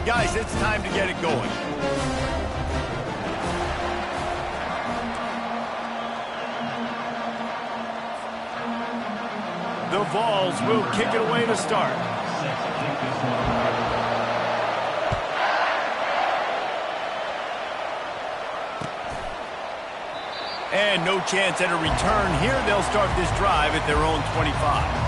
Guys, it's time to get it going. The Vols will kick it away to start. And no chance at a return here. They'll start this drive at their own 25.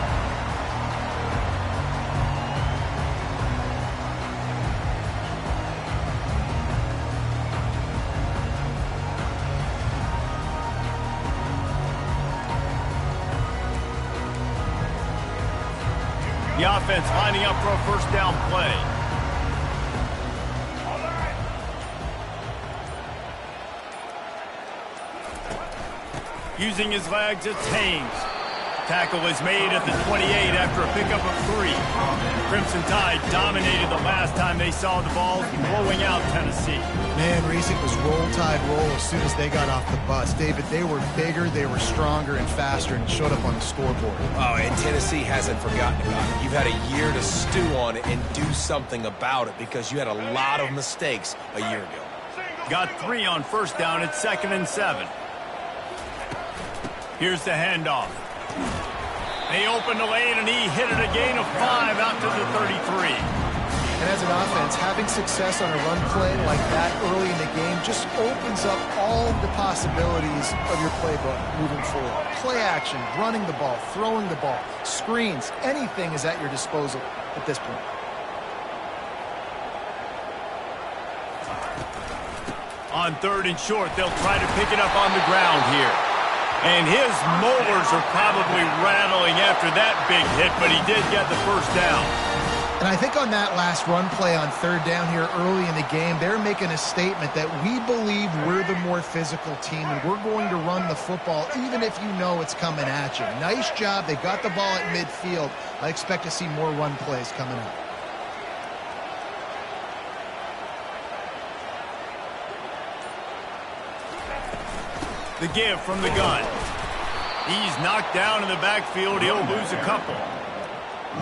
The offense lining up for a first down play. Using his legs, it's Haynes. Tackle is made at the 28 after a pickup of 3. Crimson Tide dominated the last time they saw the ball, blowing out Tennessee. Man, Reese, it was roll tide roll as soon as they got off the bus. David, they were bigger, they were stronger and faster, and showed up on the scoreboard. Oh, and Tennessee hasn't forgotten about it. You've had a year to stew on it and do something about it because you had a lot of mistakes a year ago. Got 3 on first down. It's 2nd and 7. Here's the handoff. They opened the lane, and he hit it a gain of 5 out to the 33. And as an offense, having success on a run play like that early in the game just opens up all the possibilities of your playbook moving forward. Play action, running the ball, throwing the ball, screens, anything is at your disposal at this point. On 3rd and short, they'll try to pick it up on the ground here. And his molars are probably rattling after that big hit, but he did get the first down. And I think on that last run play on 3rd down here early in the game, they're making a statement that we believe we're the more physical team and we're going to run the football even if you know it's coming at you. Nice job. They got the ball at midfield. I expect to see more run plays coming up. The give from the gun. He's knocked down in the backfield. He'll lose a couple.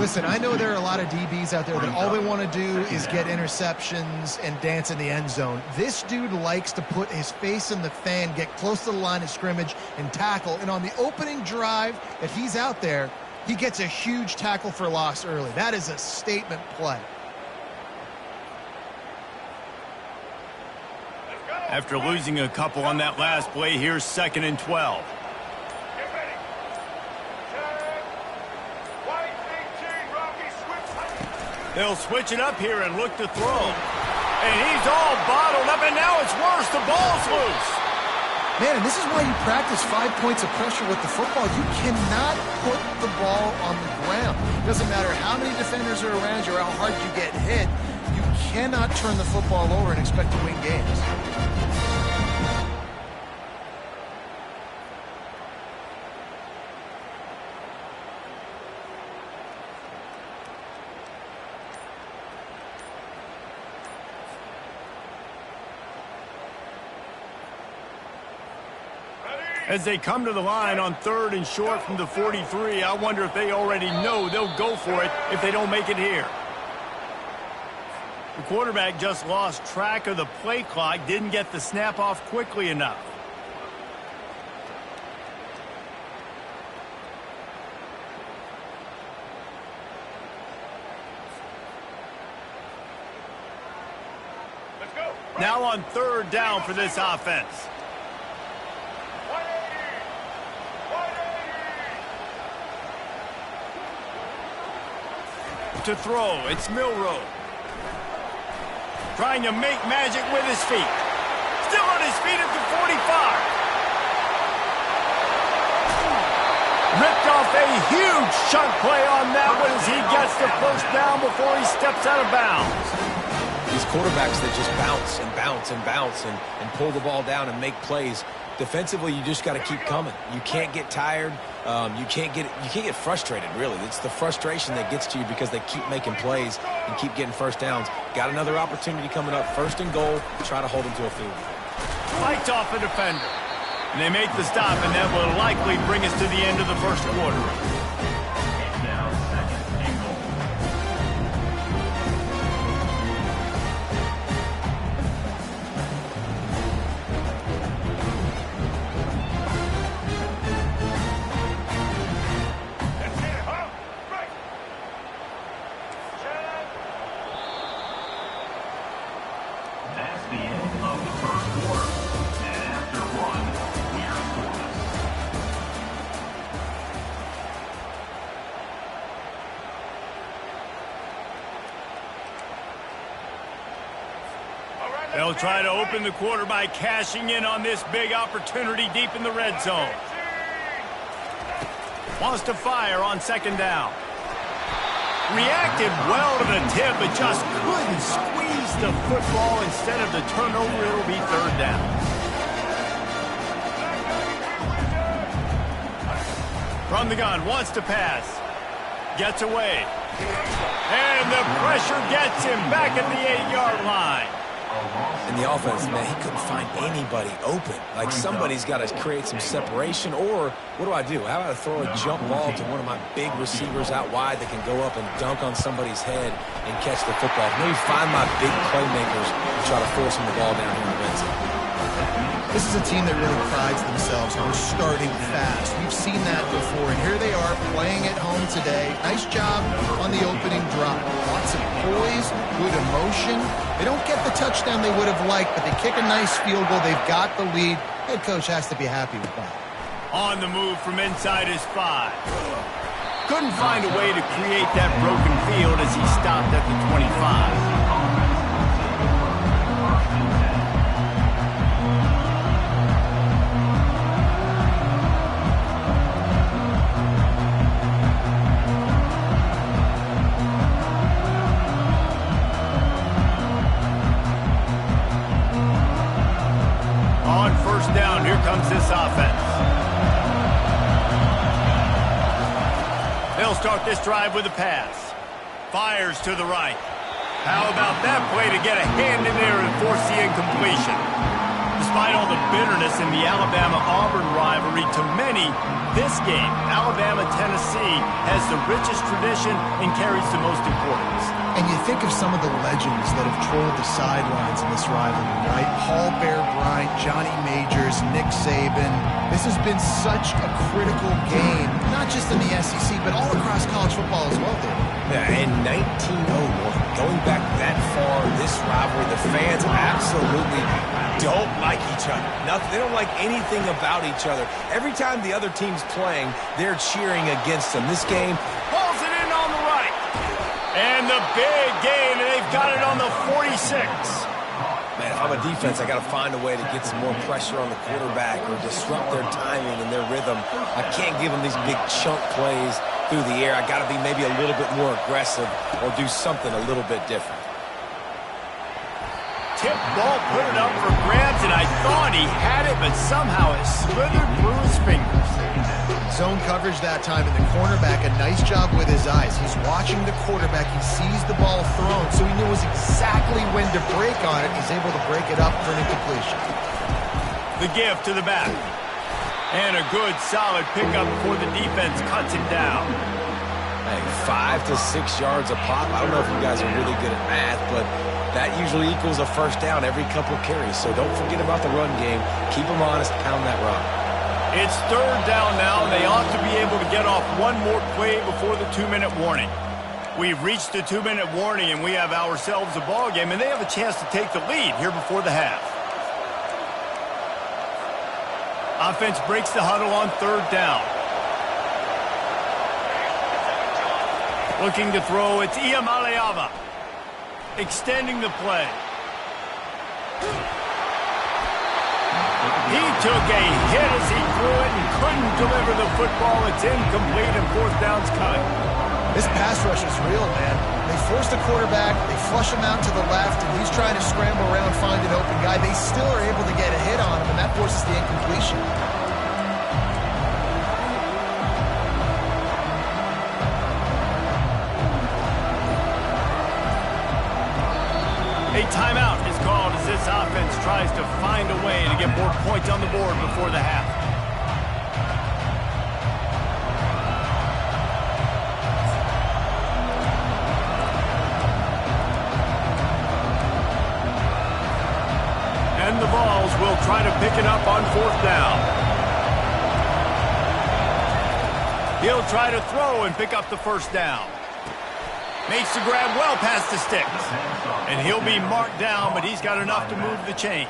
Listen, I know there are a lot of DBs out there that all they want to do is get interceptions and dance in the end zone. This dude likes to put his face in the fan, get close to the line of scrimmage, and tackle. And on the opening drive that he's out there, he gets a huge tackle for loss early. That is a statement play. After losing a couple on that last play, here's 2nd and 12. They'll switch it up here and look to throw. And he's all bottled up, and now it's worse. The ball's loose. Man, and this is why you practice 5 points of pressure with the football. You cannot put the ball on the ground. It doesn't matter how many defenders are around you or how hard you get hit. You cannot turn the football over and expect to win games. As they come to the line on 3rd and short from the 43, I wonder if they already know they'll go for it if they don't make it here. The quarterback just lost track of the play clock, didn't get the snap off quickly enough. Let's go. Now on 3rd down for this offense. To throw, it's Milroe. Trying to make magic with his feet. Still on his feet at the 45. Ripped off a huge chunk play on that one as he gets the first down before he steps out of bounds. These quarterbacks that just bounce and bounce and bounce and pull the ball down and make plays. Defensively, you just got to keep coming. You can't get tired. You can't get frustrated, really. It's the frustration that gets to you because they keep making plays and keep getting first downs. Got another opportunity coming up. 1st and goal. Try to hold them to a field. Fights off a defender. And they make the stop, and that will likely bring us to the end of the first quarter. the end of the first quarter. And after one, we're scoreless. They'll try to open the quarter by cashing in on this big opportunity deep in the red zone. Wants to fire on second down. Reacted well to the tip, but just couldn't squeeze the football. Instead of the turnover, it'll be third down. From the gun, wants to pass. Gets away. And the pressure gets him back at the 8-yard line. And the offense, man, he couldn't find anybody open. Like, somebody's got to create some separation, or what do I do? How about I throw a jump ball to one of my big receivers out wide that can go up and dunk on somebody's head and catch the football? Maybe find my big playmakers and try to force them the ball down here in the red zone. This is a team that really prides themselves on starting fast. We've seen that before, and here they are playing at home today. Nice job on the opening drop. Lots of poise, good emotion. They don't get the touchdown they would have liked, but they kick a nice field goal. They've got the lead. Head coach has to be happy with that. On the move from inside his 5. Couldn't find a way to create that broken field as he stopped at the 25. Down, here comes this offense. They'll start this drive with a pass. Fires to the right. How about that play to get a hand in there and force the incompletion? Despite all the bitterness in the Alabama-Auburn rivalry, to many, this game, Alabama-Tennessee, has the richest tradition and carries the most importance. And you think of some of the legends that have trolled the sidelines in this rivalry, right? Paul Bear Bryant, Johnny Majors, Nick Saban. This has been such a critical game, not just in the SEC, but all across college football as well, David. Yeah, in 1901, going back that far, this rivalry, the fans absolutely don't like each other. Nothing, they don't like anything about each other. Every time the other team's playing, they're cheering against them. This game, pulls it in on the right. And the big gain, and they've got it on the 46. Man, if I'm a defense, I got to find a way to get some more pressure on the quarterback or disrupt their timing and their rhythm. I can't give them these big chunk plays through the air. I got to be maybe a little bit more aggressive or do something a little bit different. Tip ball, put it up for grabs, and I thought he had it, but somehow it slithered through his fingers. Zone coverage that time, and the cornerback, a nice job with his eyes. He's watching the quarterback. He sees the ball thrown, so he knows exactly when to break on it. He's able to break it up for an incompletion. The give to the back. And a good, solid pickup before the defense cuts him down. Hey, 5 to 6 yards a pop. I don't know if you guys are really good at math, but that usually equals a first down every couple carries. So don't forget about the run game. Keep them honest, pound that rock. It's third down now, and they ought to be able to get off one more play before the 2-minute warning. We've reached the 2-minute warning, and we have ourselves a ball game, and they have a chance to take the lead here before the half. Offense breaks the huddle on third down. Looking to throw, it's Ncaa. Extending the play. He took a hit as he threw it and couldn't deliver the football. It's incomplete and fourth down's coming. This pass rush is real, man. They force the quarterback, they flush him out to the left, and he's trying to scramble around, find an open guy. They still are able to get a hit on him, and that forces the incompletion. A timeout is called as this offense tries to find a way to get more points on the board before the half. And the Vols will try to pick it up on fourth down. He'll try to throw and pick up the first down. Makes the grab well past the sticks. And he'll be marked down, but he's got enough to move the chains.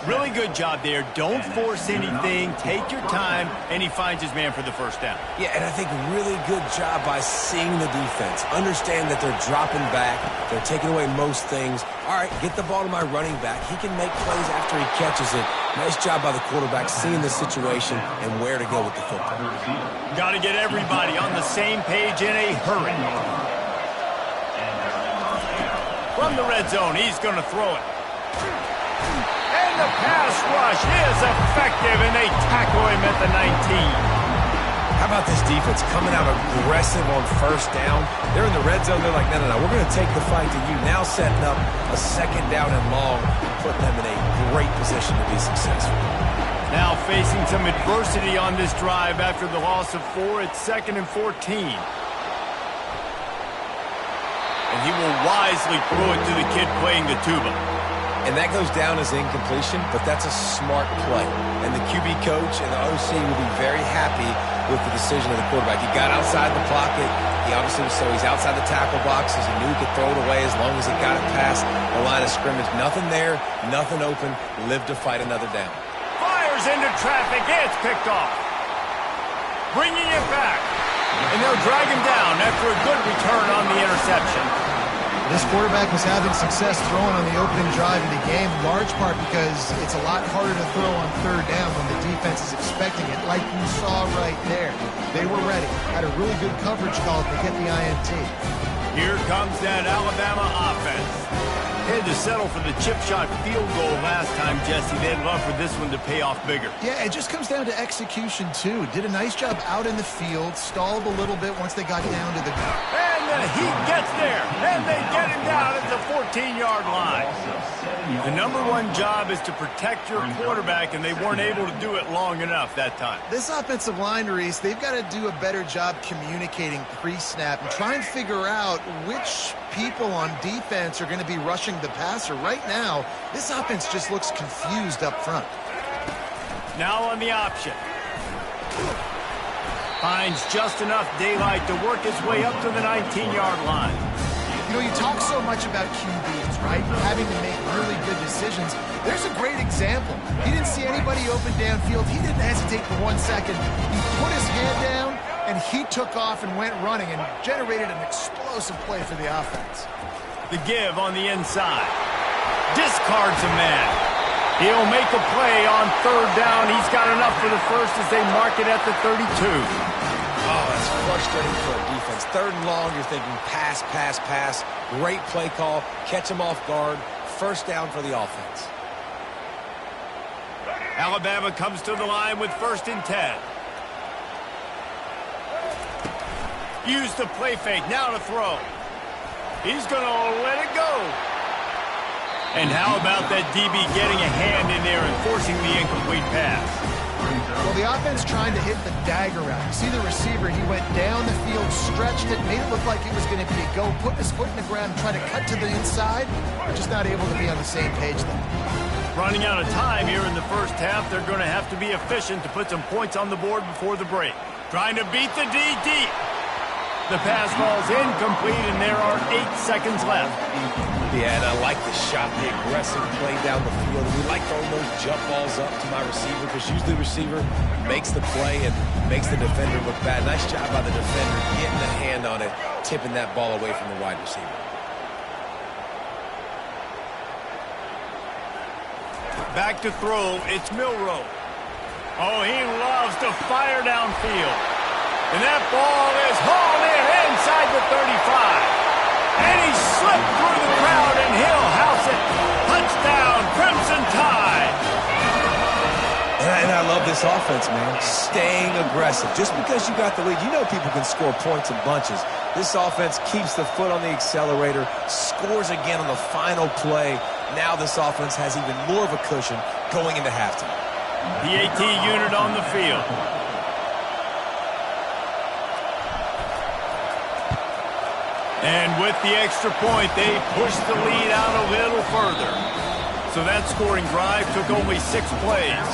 Really good job there. Don't force anything. Take your time, and he finds his man for the first down. Yeah, and I think really good job by seeing the defense. Understand that they're dropping back. They're taking away most things. All right, get the ball to my running back. He can make plays after he catches it. Nice job by the quarterback seeing the situation and where to go with the football. Got to get everybody on the same page in a hurry. From the red zone, he's going to throw it. And the pass rush is effective, and they tackle him at the 19. How about this defense coming out aggressive on first down? They're in the red zone. They're like, no, we're going to take the fight to you. Now setting up a second down and long, putting them in a great position to be successful. Now facing some adversity on this drive after the loss of 4. It's 2nd and 14. And he will wisely throw it to the kid playing the tuba. And that goes down as incompletion, but that's a smart play. And the QB coach and the OC will be very happy with the decision of the quarterback. He got outside the pocket. He obviously so he's outside the tackle boxes. He knew he could throw it away as long as he got it past the line of scrimmage. Nothing there, nothing open. Live to fight another down. Fires into traffic. It's picked off. Bringing it back. And they'll drag him down after a good return on the interception. This quarterback was having success throwing on the opening drive of the game, in large part because it's a lot harder to throw on third down when the defense is expecting it, like you saw right there. They were ready. Had a really good coverage call to get the INT. Here comes that Alabama offense. Had to settle for the chip shot field goal last time, Jesse. They'd love for this one to pay off bigger. Yeah, it just comes down to execution, too. Did a nice job out in the field, stalled a little bit once they got down to the... And the heat gets there, and they get him down at the 14-yard line. The #1 job is to protect your quarterback, and they weren't able to do it long enough that time. This offensive line, Reese, they've got to do a better job communicating pre-snap and try and figure out which people on defense are going to be rushing the passer. Right now, this offense just looks confused up front. Now on the option. Finds just enough daylight to work his way up to the 19-yard line. You know, you talk so much about QBs, right? Having to make really good decisions. There's a great example. He didn't see anybody open downfield. He didn't hesitate for 1 second. He put his hand down, and he took off and went running and generated an explosive play for the offense. The give on the inside. Discards a man. He'll make a play on third down. He's got enough for the first as they mark it at the 32. Oh, that's frustrating for a defense. 3rd and long, you're thinking pass, pass, pass. Great play call. Catch him off guard. First down for the offense. Alabama comes to the line with 1st and 10. Use the play fake. Now to throw. He's going to let it go. And how about that DB getting a hand in there and forcing the incomplete pass? Well, the offense trying to hit the dagger route. You see the receiver, he went down the field, stretched it, made it look like it was going to be a go, put his foot in the ground, trying to cut to the inside. They're just not able to be on the same page there. Running out of time here in the first half, they're going to have to be efficient to put some points on the board before the break. Trying to beat the D deep. The pass falls incomplete, and there are 8 seconds left. Yeah, and I like the shot, the aggressive play down the field. We like throwing those jump balls up to my receiver because usually the receiver makes the play and makes the defender look bad. Nice job by the defender getting a hand on it, tipping that ball away from the wide receiver. Back to throw, it's Milroe. Oh, he loves to fire downfield. And that ball is hauled in inside the 35. And he slipped through the crowd, and he'll house it. Touchdown, Crimson Tide. And I love this offense, man. Staying aggressive. Just because you got the lead, you know people can score points in bunches. This offense keeps the foot on the accelerator, scores again on the final play. Now this offense has even more of a cushion going into halftime. The AT unit on the field. And with the extra point, they pushed the lead out a little further. So that scoring drive took only 6 plays.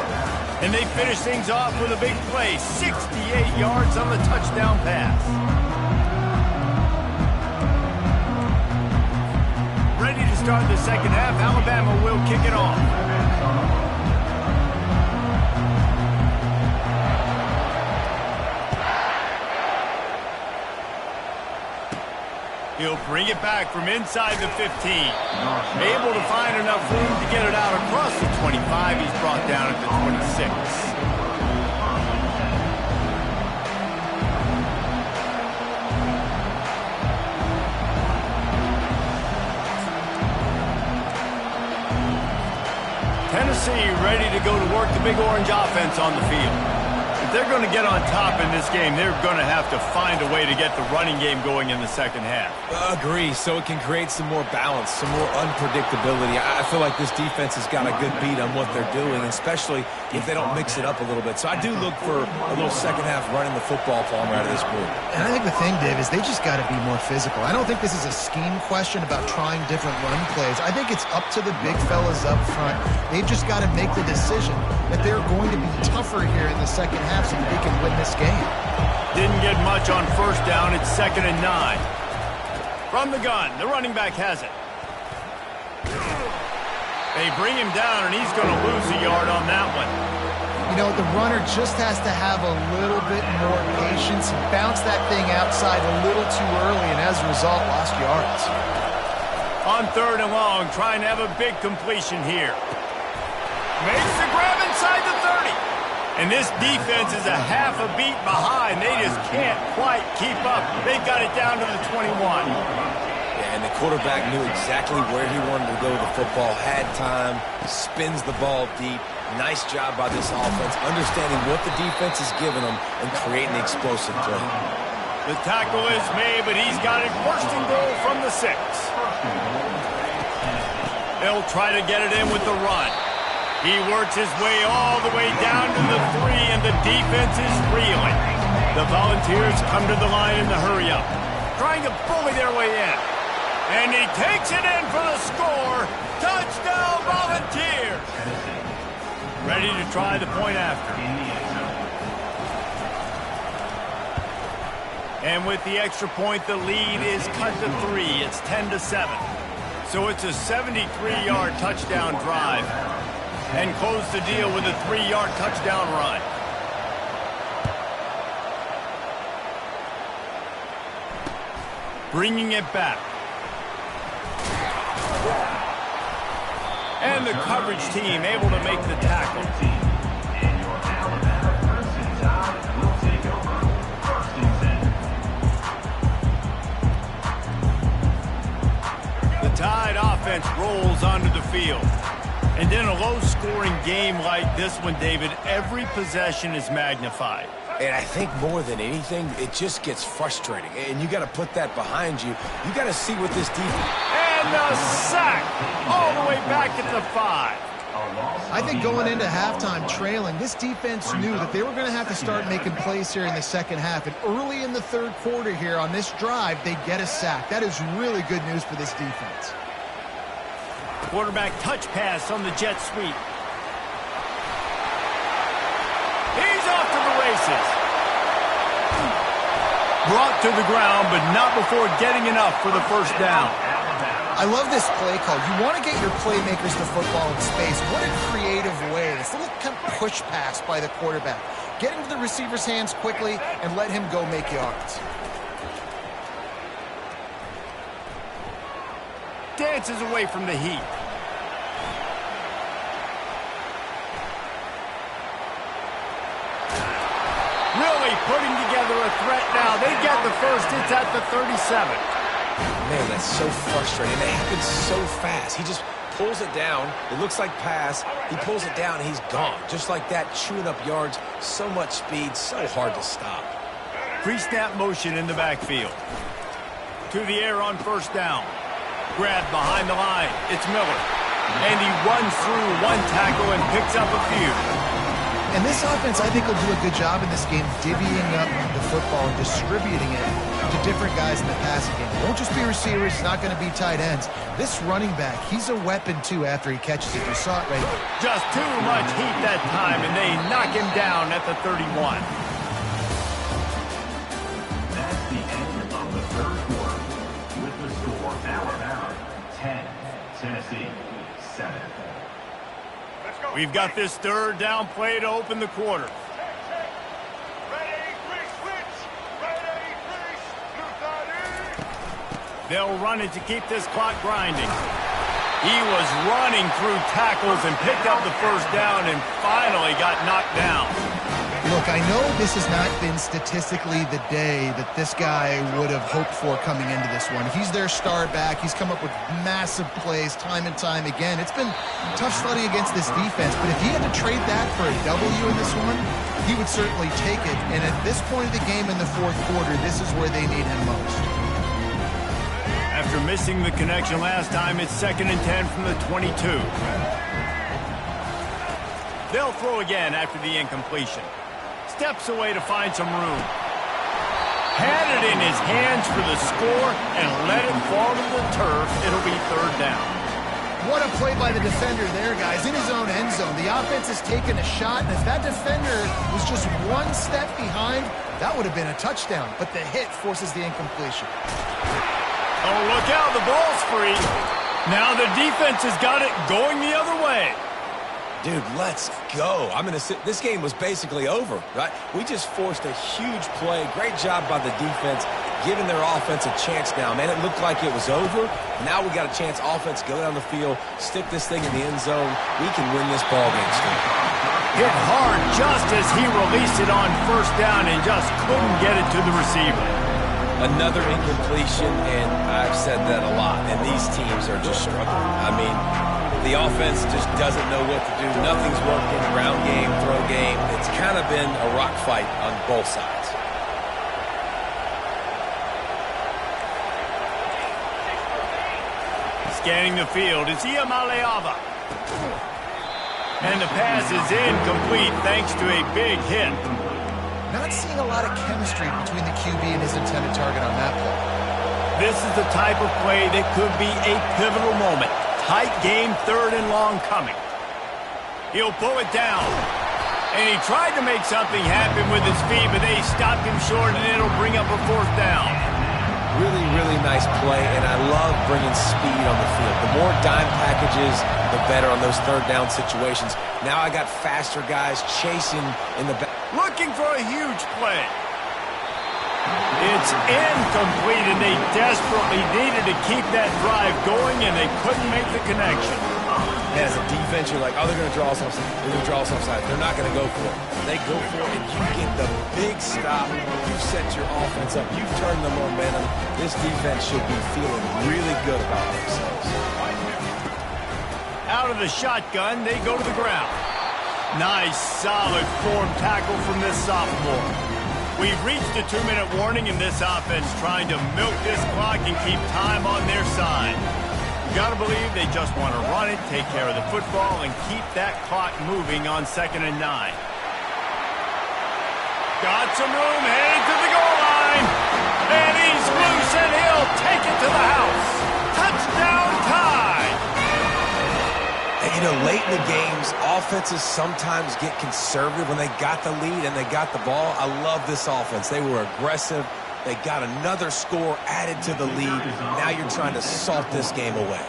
And they finished things off with a big play, 68 yards on the touchdown pass. start the second half. Alabama will kick it off. He'll bring it back from inside the 15. Able to find enough room to get it out across the 25. He's brought down at the 26. Tennessee ready to go to work the Big Orange offense on the field. If they're going to get on top in this game, they're going to have to find a way to get the running game going in the second half. Agree, so it can create some more balance, some more unpredictability. I feel like this defense has got a good beat on what they're doing, especially if they don't mix it up a little bit. So I do look for a little second half running the football Palmer out of this group. And I think the thing, Dave, is they just got to be more physical. I don't think this is a scheme question about trying different run plays. I think it's up to the big fellas up front. They've just got to make the decision that they're going to be tougher here in the second half so that they can win this game. Didn't get much on first down. It's 2nd and 9. From the gun, the running back has it. They bring him down, and he's going to lose a yard on that one. You know, the runner just has to have a little bit more patience. He bounced that thing outside a little too early, and as a result, lost yards. On 3rd and long, trying to have a big completion here. Makes the grab inside the 30. And this defense is a half a beat behind. They just can't quite keep up. They got it down to the 21. Yeah, and the quarterback knew exactly where he wanted to go with the football, had time, spins the ball deep. Nice job by this offense, understanding what the defense is giving them and creating the explosive play. The tackle is made, but he's got it 1st and goal from the 6. They'll try to get it in with the run. He works his way all the way down to the 3, and the defense is reeling. The Volunteers come to the line in the hurry-up, trying to bully their way in. And he takes it in for the score. Touchdown, Volunteers! Ready to try the point after. And with the extra point, the lead is cut to 3. It's 10-7. So it's a 73-yard touchdown drive. And close the deal with a 3-yard touchdown run. Bringing it back. And the coverage team able to make the tackle. And your Alabama first and Ncaa will take over 1st and 10. The Tide offense rolls onto the field. And in a low-scoring game like this one, David, every possession is magnified. And I think more than anything, it just gets frustrating. And you got to put that behind you. You got to see what this defense... And the sack all the way back at the 5. I think going into halftime trailing, this defense knew that they were going to have to start making plays here in the second half. And early in the 3rd quarter here on this drive, they get a sack. That is really good news for this defense. Quarterback touch pass on the jet sweep. He's off to the races. Brought to the ground, but not before getting enough for the 1st down. I love this play call. You want to get your playmakers to football in space. What a creative way. This little kind of push pass by the quarterback. Get into the receiver's hands quickly and let him go make yards. Dances away from the heat. Really putting together a threat now. They get the 1st. It's at the 37. Man, that's so frustrating. It happens so fast. He just pulls it down. It looks like pass. He pulls it down, and he's gone. Just like that, chewing up yards. So much speed, so hard to stop. Pre-snap motion in the backfield. To the air on 1st down. Grab behind the line. It's Miller. And he runs through one tackle and picks up a few. And this offense, I think, will do a good job in this game divvying up the football and distributing it to different guys in the passing game. It won't just be receivers. It's not going to be tight ends. This running back, he's a weapon, too, after he catches it. You saw it right there. Just too much heat that time, and they knock him down at the 31. That's the end of the 3rd quarter. With the score, Alabama 10, Tennessee, 7. Let's go. We've got this third down play to open the quarter. Check. Ready, three, switch. Ready, three, blue side. They'll run it to keep this clock grinding. He was running through tackles and picked up the first down and finally got knocked down. Look, I know this has not been statistically the day that this guy would have hoped for coming into this one. He's their star back. He's come up with massive plays time and time again. It's been tough sledding against this defense, but if he had to trade that for a W in this one, he would certainly take it. And at this point of the game in the fourth quarter, this is where they need him most. After missing the connection last time, it's 2nd and 10 from the 22. They'll throw again after the incompletion. Steps away to find some room. Had it in his hands for the score and let it fall to the turf. It'll be 3rd down. What a play by the defender there, guys. In his own end zone. The offense has taken a shot, and if that defender was just one step behind, that would have been a touchdown. But the hit forces the incompletion. Oh, look out. The ball's free. Now the defense has got it going the other way. Dude, let's go. This game was basically over, right? We just forced a huge play. Great job by the defense, giving their offense a chance now. Man, it looked like it was over. Now we got a chance. Offense, go down the field, stick this thing in the end zone. We can win this ball game, Steve. Hit hard just as he released it on 1st down and just couldn't get it to the receiver. Another incompletion, and I've said that a lot, and these teams are just struggling. I mean, the offense just doesn't know what to do. Nothing's working. Ground game, throw game. It's kind of been a rock fight on both sides. Scanning the field, it's Ncaa. And the pass is incomplete thanks to a big hit. Not seeing a lot of chemistry between the QB and his intended target on that play. This is the type of play that could be a pivotal moment. Tight game, 3rd and long coming. He'll pull it down. And he tried to make something happen with his feet, but they stopped him short, and it'll bring up a 4th down. Really, really nice play, and I love bringing speed on the field. The more dime packages, the better on those 3rd down situations. Now I got faster guys chasing in the back. Looking for a huge play. It's incomplete, and they desperately needed to keep that drive going, and they couldn't make the connection. As a defense, you're like, oh, they're going to draw us offside. They're going to draw us offside. They're not going to go for it. They go for it, and you get the big stop. You set your offense up. You turn the momentum. This defense should be feeling really good about themselves. Out of the shotgun, they go to the ground. Nice, solid form tackle from this sophomore. We've reached a 2-minute warning, and this offense trying to milk this clock and keep time on their side. You gotta believe they just want to run it, take care of the football, and keep that clock moving on 2nd and 9. Got some room, headed to the goal line. And he's loose, and he'll take it to the house. Touchdown tie. And, you know, late in the games, offenses sometimes get conservative when they got the lead and they got the ball. I love this offense. They were aggressive. They got another score added to the lead. Now you're trying to salt this game away.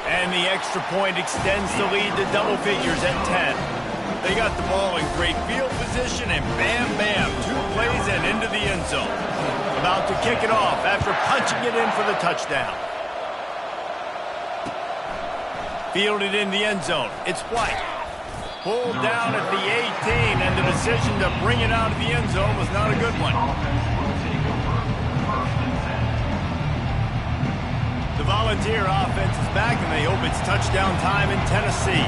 And the extra point extends the lead to double figures at 10. They got the ball in great field position, and bam, bam, 2 plays and into the end zone. About to kick it off after punching it in for the touchdown. Fielded in the end zone. It's White. Pulled down at the 18, and the decision to bring it out of the end zone was not a good one. The Volunteer offense is back, and they hope it's touchdown time in Tennessee.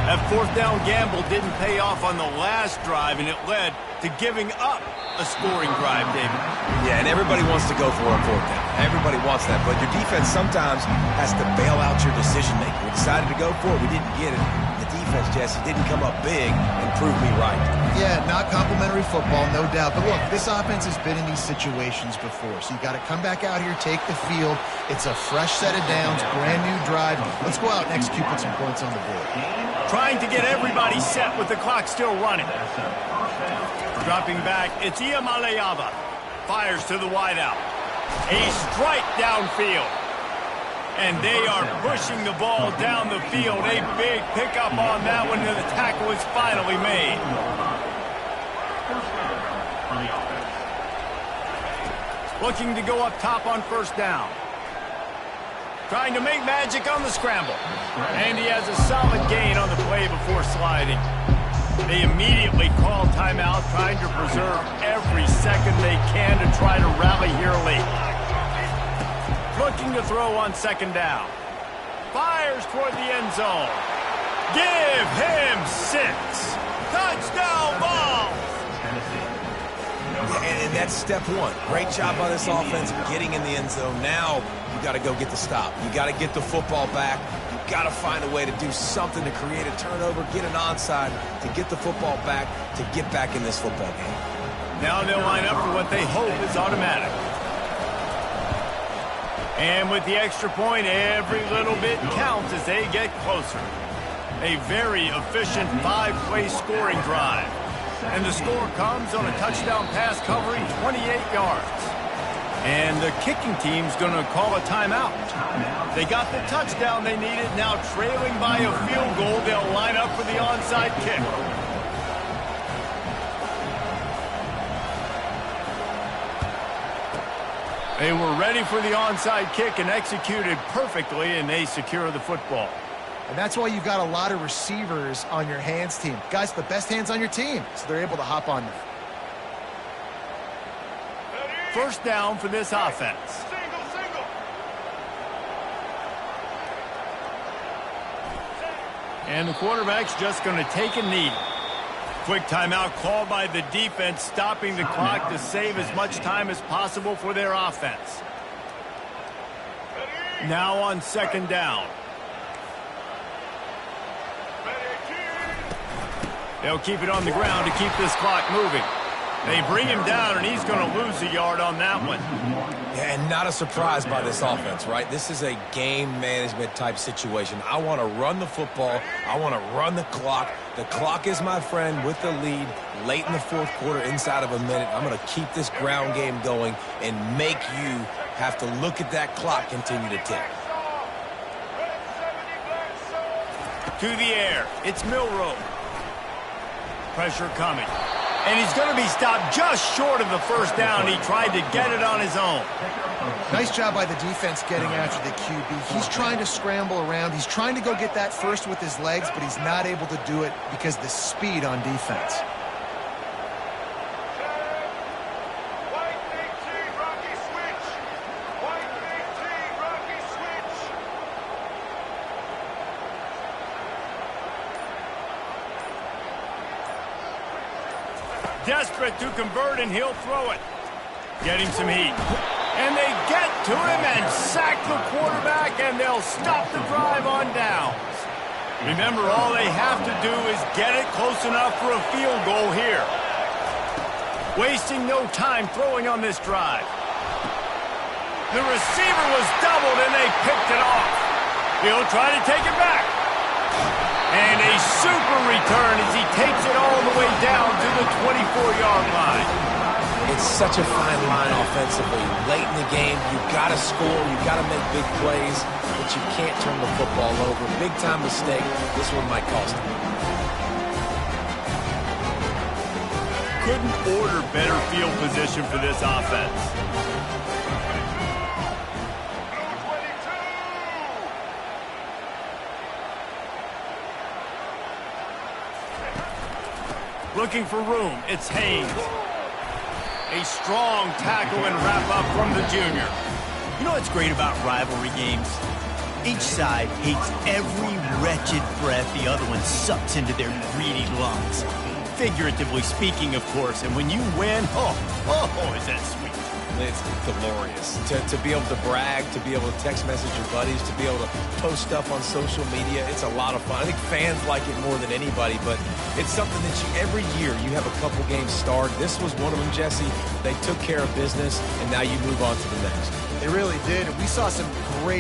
That 4th down gamble didn't pay off on the last drive, and it led to giving up a scoring drive, David. Yeah, and everybody wants to go for a 4th down. Everybody wants that, but your defense sometimes has to bail out your decision-making. We decided to go for it. We didn't get it. The defense, Jesse, didn't come up big and prove me right. Yeah, not complimentary football, no doubt. But look, this offense has been in these situations before, so you got to come back out here, take the field. It's a fresh set of downs, brand new drive. Let's go out and execute, put some points on the board. Trying to get everybody set with the clock still running. Dropping back, it's Ncaa. Fires to the wideout. A strike downfield. And they are pushing the ball down the field. A big pickup on that one, and the tackle is finally made. Looking to go up top on first down. Trying to make magic on the scramble. And he has a solid gain on the play before sliding. They immediately call timeout, trying to preserve every second they can to try to rally here late. Looking to throw on second down. Fires toward the end zone. Give him 6. Touchdown ball. And that's step one. Great job by this offense getting in the end zone. Now you got to go get the stop. You got to get the football back. You got to find a way to do something to create a turnover, get an onside, to get the football back, to get back in this football game. Now they'll line up for what they hope is automatic. And with the extra point, every little bit counts as they get closer. A very efficient 5-play scoring drive. And the score comes on a touchdown pass covering 28 yards. And the kicking team's going to call a timeout. They got the touchdown they needed. Now trailing by a field goal, they'll line up for the onside kick. They were ready for the onside kick and executed perfectly, and they secure the football. And that's why you've got a lot of receivers on your hands team. Guys, the best hands on your team, so they're able to hop on that. First down for this offense. Single. And the quarterback's just going to take a knee. Quick timeout called by the defense, stopping the clock to save as much time as possible for their offense. Now on second down. They'll keep it on the ground to keep this clock moving. They bring him down, and he's going to lose a yard on that one. Yeah, and not a surprise by this offense, right? This is a game management type situation. I want to run the football. I want to run the clock. The clock is my friend with the lead late in the fourth quarter, inside of a minute. I'm going to keep this ground game going and make you have to look at that clock continue to tick. To the air. It's Milroe. Pressure coming. And he's going to be stopped just short of the first down. He tried to get it on his own. Nice job by the defense getting after the QB. He's trying to scramble around. He's trying to go get that first with his legs, but he's not able to do it because of the speed on defense. White 18, Rocky switch. White 18, Rocky switch. Desperate to convert, and he'll throw it. Getting some heat. And they get to him and sack the quarterback, and they'll stop the drive on downs. Remember, all they have to do is get it close enough for a field goal here. Wasting no time throwing on this drive. The receiver was doubled, and they picked it off. He'll try to take it back. And a super return as he takes it all the way down to the 24-yard line. It's such a fine line offensively. Late in the game, you've got to score, you've got to make big plays, but you can't turn the football over. Big-time mistake. This one might cost him. Couldn't order better field position for this offense. Looking for room, it's Haynes. A strong tackle and wrap-up from the junior. You know what's great about rivalry games? Each side hates every wretched breath the other one sucks into their greedy lungs. Figuratively speaking, of course, and when you win, oh, is that sweet. It's glorious. To be able to brag, to be able to text message your buddies, to be able to post stuff on social media, it's a lot of fun. I think fans like it more than anybody, but it's something that every year you have a couple games start. This was one of them, Jesse. They took care of business, and now you move on to the next. They really did. We saw some great